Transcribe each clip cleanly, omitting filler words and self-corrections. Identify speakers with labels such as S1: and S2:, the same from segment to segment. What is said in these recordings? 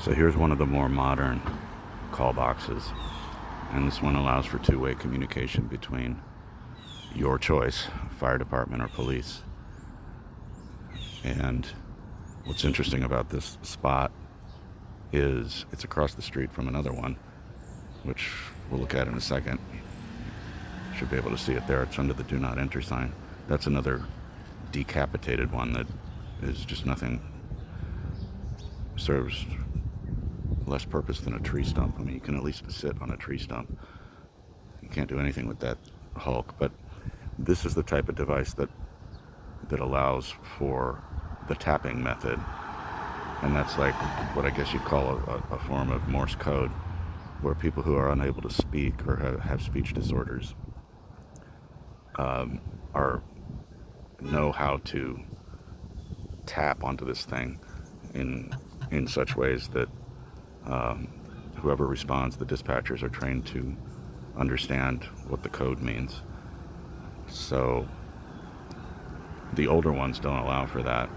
S1: So here's one of the more modern call boxes, and this one allows for two-way communication between your choice, fire department or police. And what's interesting about this spot is it's across the street from another one, which we'll look at in a second. Should be able to see it there. It's under the do not enter sign. That's another decapitated one that is just nothing, serves less purpose than a tree stump. I mean, you can at least sit on a tree stump. You can't do anything with that hulk, but this is the type of device that allows for the tapping method, and that's like what I guess you'd call a form of Morse code, where people who are unable to speak or have speech disorders are know how to tap onto this thing in such ways that whoever responds, the dispatchers are trained to understand what the code means. So the older ones don't allow for that.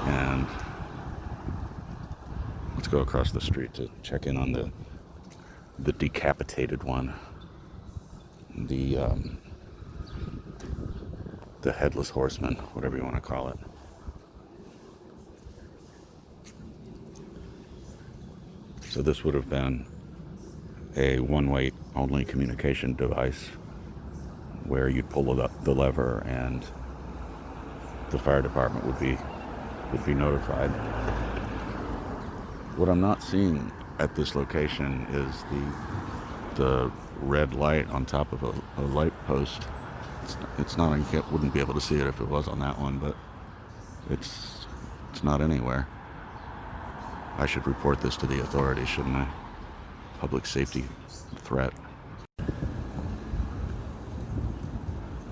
S1: And let's go across the street to check in on the decapitated one, the headless horseman, whatever you want to call it. So this would have been a one-way only communication device where you'd pull the lever and the fire department would be notified. What I'm not seeing at this location is the red light on top of a light post. It's not, you wouldn't be able to see it if it was on that one, but it's not anywhere. I should report this to the authorities, shouldn't I? Public safety threat.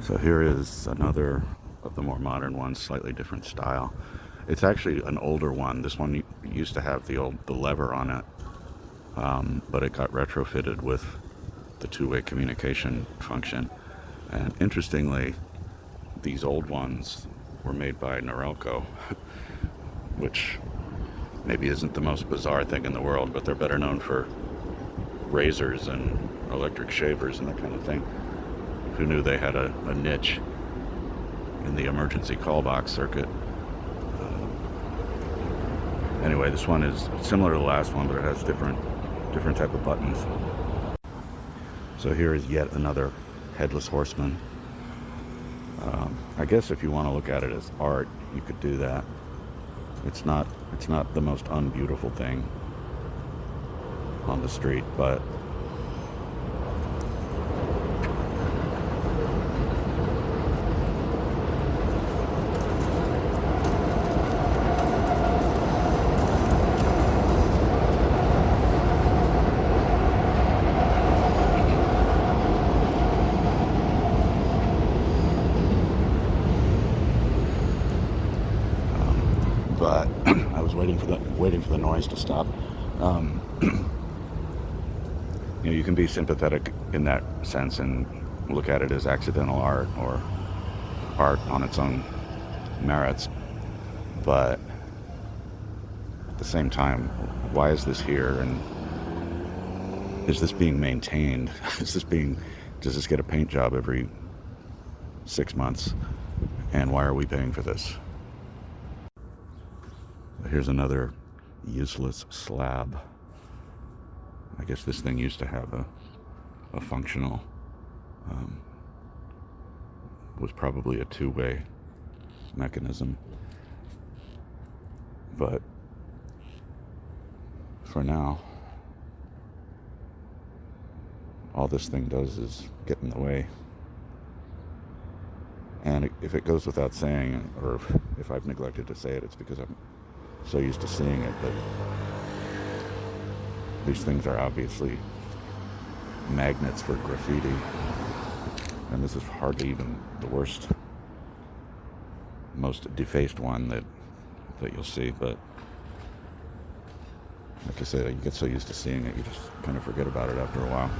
S1: So here is another of the more modern ones, slightly different style. It's actually an older one. This one used to have the lever on it, but it got retrofitted with the two-way communication function. And interestingly, these old ones were made by Norelco, which maybe isn't the most bizarre thing in the world, but they're better known for razors and electric shavers and that kind of thing. Who knew they had a niche in the emergency call box circuit? Anyway, this one is similar to the last one, but it has different type of buttons. So here is yet another headless horseman. I guess if you want to look at it as art, you could do that. It's not the most unbeautiful thing on the street, but I was waiting for the noise to stop. You can be sympathetic in that sense and look at it as accidental art or art on its own merits, but at the same time, why is this here, and is this being maintained? Does this get a paint job every 6 months, and why are we paying for this? Here's another useless slab. I guess this thing used to have a functional, was probably a two-way mechanism. But for now, all this thing does is get in the way. And if it goes without saying, or if I've neglected to say it, it's because I'm so used to seeing it, but these things are obviously magnets for graffiti. And this is hardly even the worst, most defaced one that you'll see, but like I said, you get so used to seeing it, you just kind of forget about it after a while.